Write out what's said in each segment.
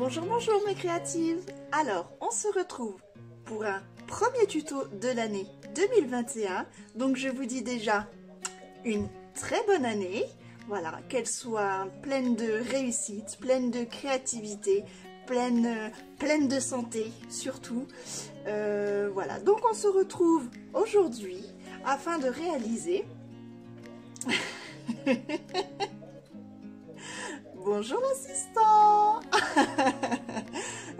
Bonjour, bonjour mes créatives. Alors, on se retrouve pour un premier tuto de l'année 2021. Donc, je vous dis déjà une très bonne année. Voilà, qu'elle soit pleine de réussite, pleine de créativité, pleine de santé surtout. Voilà, donc on se retrouve aujourd'hui afin de réaliser... Bonjour l'assistant.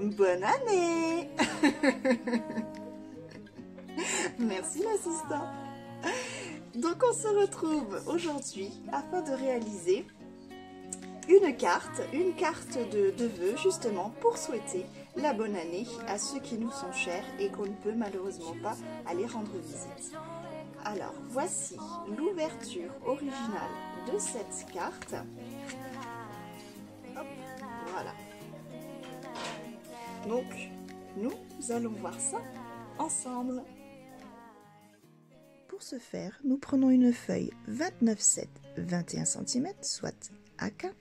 Bonne année. Merci l'assistant. Donc on se retrouve aujourd'hui afin de réaliser une carte de vœux justement pour souhaiter la bonne année à ceux qui nous sont chers et qu'on ne peut malheureusement pas aller rendre visite. Alors voici l'ouverture originale de cette carte. Hop, voilà. Donc nous allons voir ça ensemble. Pour ce faire, nous prenons une feuille 29,7 21 cm, soit A4,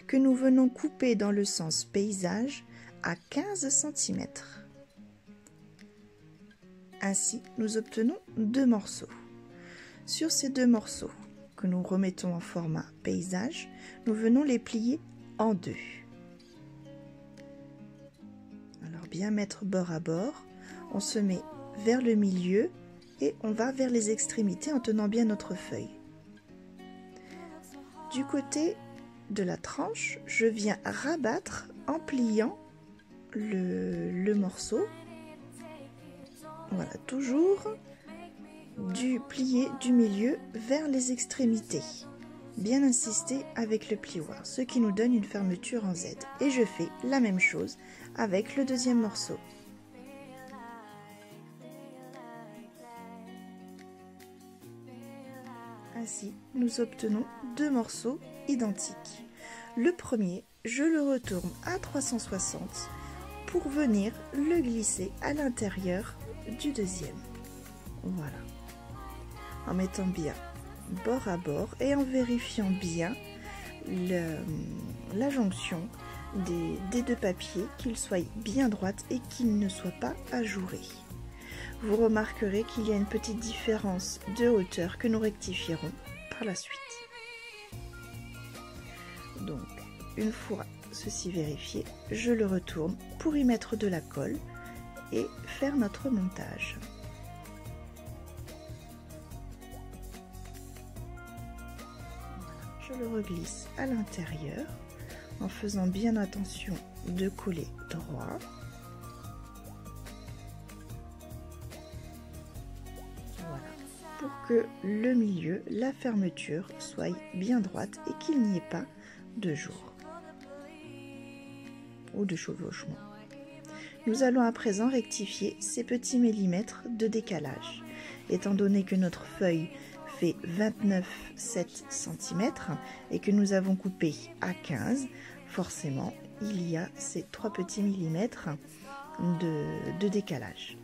que nous venons couper dans le sens paysage à 15 cm. Ainsi, nous obtenons deux morceaux. Sur ces deux morceaux, que nous remettons en format paysage, nous venons les plier en deux. Alors bien mettre bord à bord, on se met vers le milieu et on va vers les extrémités en tenant bien notre feuille. Du côté de la tranche, je viens rabattre en pliant le morceau. Voilà, toujours du plié du milieu vers les extrémités. Bien insister avec le plioir, ce qui nous donne une fermeture en Z. Et je fais la même chose avec le deuxième morceau. Ainsi, nous obtenons deux morceaux identiques. Le premier, je le retourne à 360 pour venir le glisser à l'intérieur du deuxième. Voilà. En mettant bien bord à bord et en vérifiant bien la jonction des deux papiers, qu'ils soient bien droites et qu'ils ne soient pas ajourés. Vous remarquerez qu'il y a une petite différence de hauteur que nous rectifierons par la suite. Donc, une fois ceci vérifié, je le retourne pour y mettre de la colle et faire notre montage. Je le reglisse à l'intérieur en faisant bien attention de coller droit. Voilà, pour que le milieu, la fermeture soit bien droite et qu'il n'y ait pas de jour ou de chevauchement. Nous allons à présent rectifier ces petits millimètres de décalage. Étant donné que notre feuille fait 29,7 cm et que nous avons coupé à 15, forcément il y a ces 3 petits millimètres de décalage.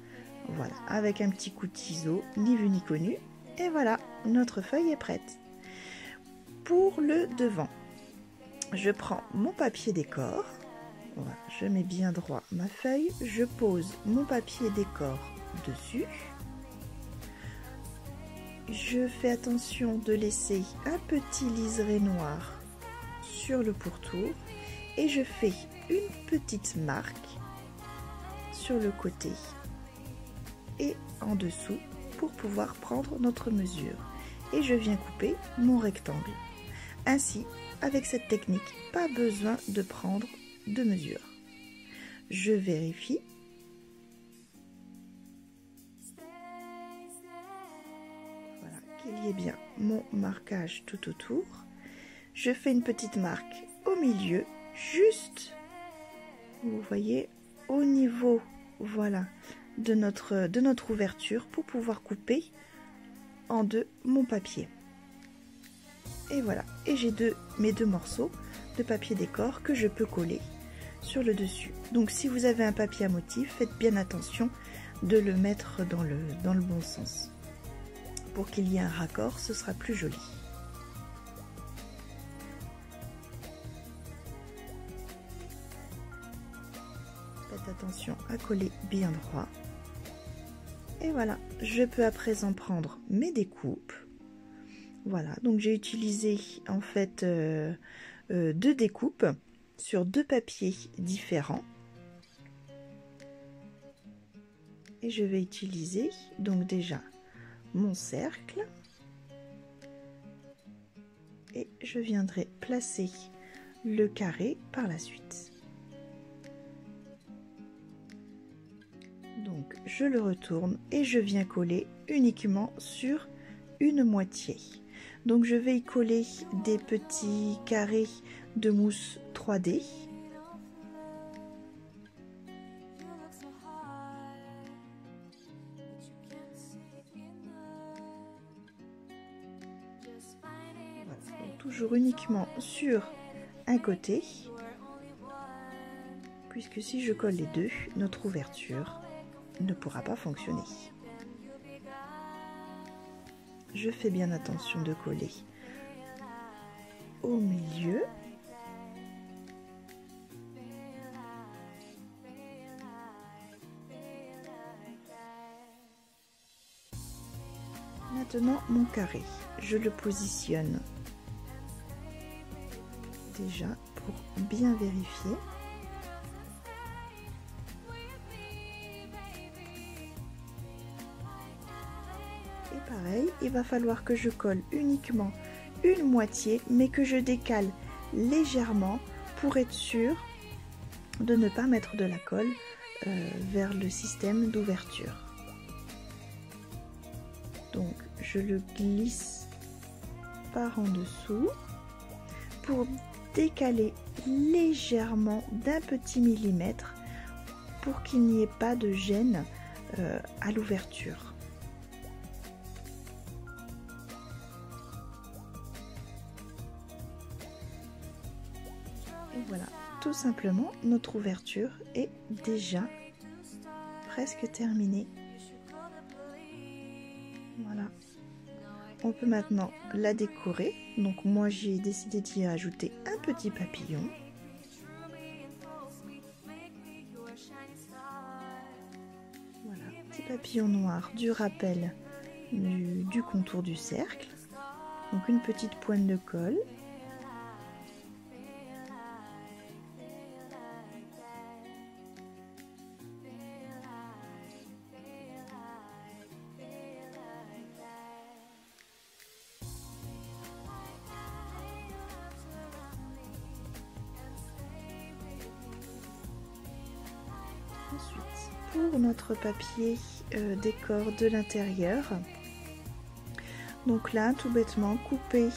Voilà, avec un petit coup de ciseau, ni vu ni connu, et voilà, notre feuille est prête. Pour le devant, je prends mon papier décor, voilà, je mets bien droit ma feuille, je pose mon papier décor dessus. Je fais attention de laisser un petit liseré noir sur le pourtour et je fais une petite marque sur le côté et en dessous pour pouvoir prendre notre mesure. Et je viens couper mon rectangle. Ainsi, avec cette technique, pas besoin de prendre de mesure. Je vérifie. Il y ait bien mon marquage tout autour. Je fais une petite marque au milieu, juste, vous voyez, au niveau, voilà, de notre ouverture pour pouvoir couper en deux mon papier. Et voilà, et j'ai mes deux morceaux de papier décor que je peux coller sur le dessus. Donc si vous avez un papier à motif, faites bien attention de le mettre dans le bon sens. Pour qu'il y ait un raccord, ce sera plus joli. Attention à coller bien droit. Et voilà, je peux à présent prendre mes découpes. Voilà, donc j'ai utilisé en fait 2 découpes sur 2 papiers différents. Et je vais utiliser donc déjà mon cercle. Et je viendrai placer le carré par la suite. Donc je le retourne et je viens coller uniquement sur une moitié. Donc je vais y coller des petits carrés de mousse 3D. Voilà, donc toujours uniquement sur un côté, puisque si je colle les deux, notre ouverture ne pourra pas fonctionner. Je fais bien attention de coller au milieu. Maintenant mon carré, je le positionne déjà pour bien vérifier. Et pareil, il va falloir que je colle uniquement une moitié, mais que je décale légèrement pour être sûr de ne pas mettre de la colle vers le système d'ouverture. Donc je le glisse par en dessous pour décaler légèrement d'un petit millimètre pour qu'il n'y ait pas de gêne à l'ouverture. Et voilà, tout simplement notre ouverture est déjà presque terminée. Voilà, on peut maintenant la décorer. Donc moi j'ai décidé d'y ajouter un petit papillon. Voilà, petit papillon noir du rappel du contour du cercle. Donc une petite pointe de colle. Ensuite, pour notre papier décor de l'intérieur, donc là, tout bêtement, coupé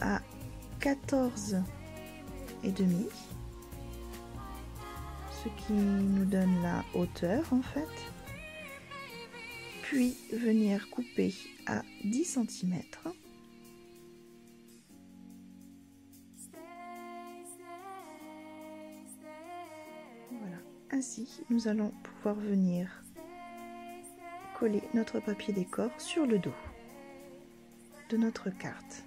à 14 et demi, ce qui nous donne la hauteur en fait, puis venir couper à 10 cm. Voilà, ainsi nous allons pouvoir venir coller notre papier décor sur le dos de notre carte.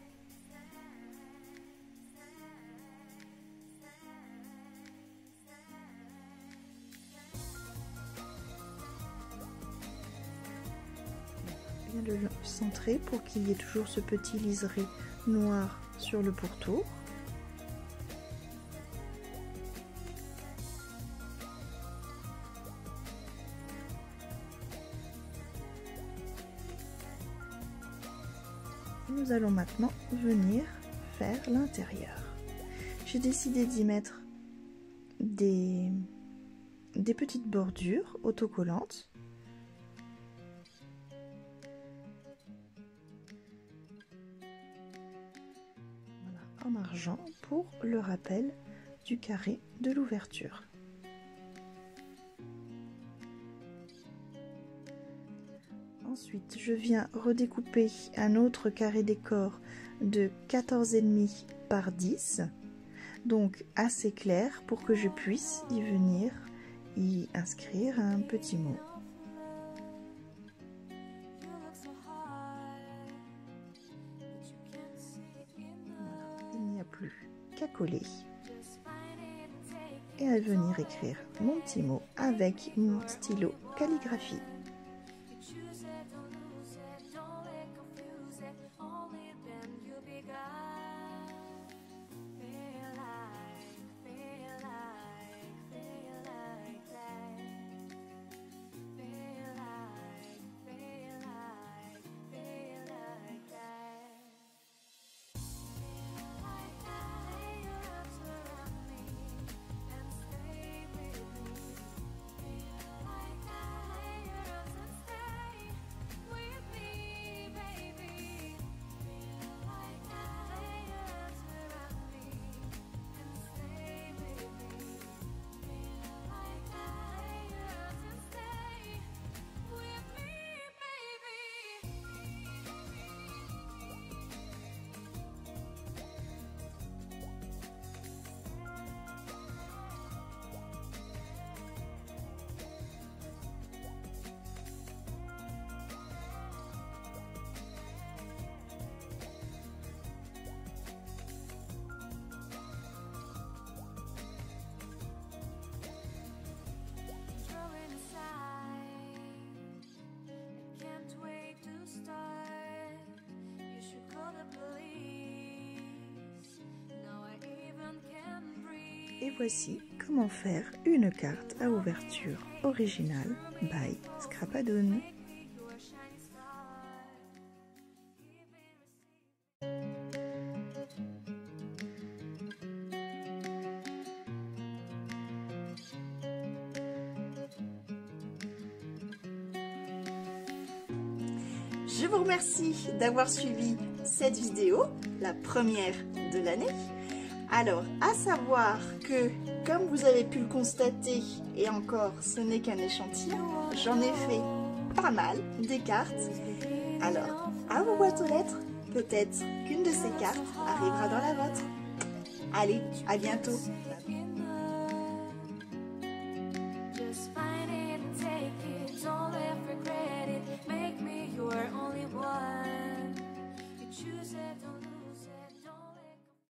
Bien le centrer pour qu'il y ait toujours ce petit liseré noir sur le pourtour. Nous allons maintenant venir faire l'intérieur. J'ai décidé d'y mettre des petites bordures autocollantes. Voilà, en argent pour le rappel du carré de l'ouverture. Ensuite, je viens redécouper un autre carré décor de 14,5 par 10, donc assez clair pour que je puisse y venir y inscrire un petit mot. Voilà, il n'y a plus qu'à coller. et à venir écrire mon petit mot avec mon stylo calligraphie. Et voici comment faire une carte à ouverture originale by Scrapadoon. Je vous remercie d'avoir suivi cette vidéo, la première de l'année. Alors, à savoir que, comme vous avez pu le constater, et encore, ce n'est qu'un échantillon, j'en ai fait pas mal des cartes. Alors, à vos boîtes aux lettres, peut-être qu'une de ces cartes arrivera dans la vôtre. Allez, à bientôt!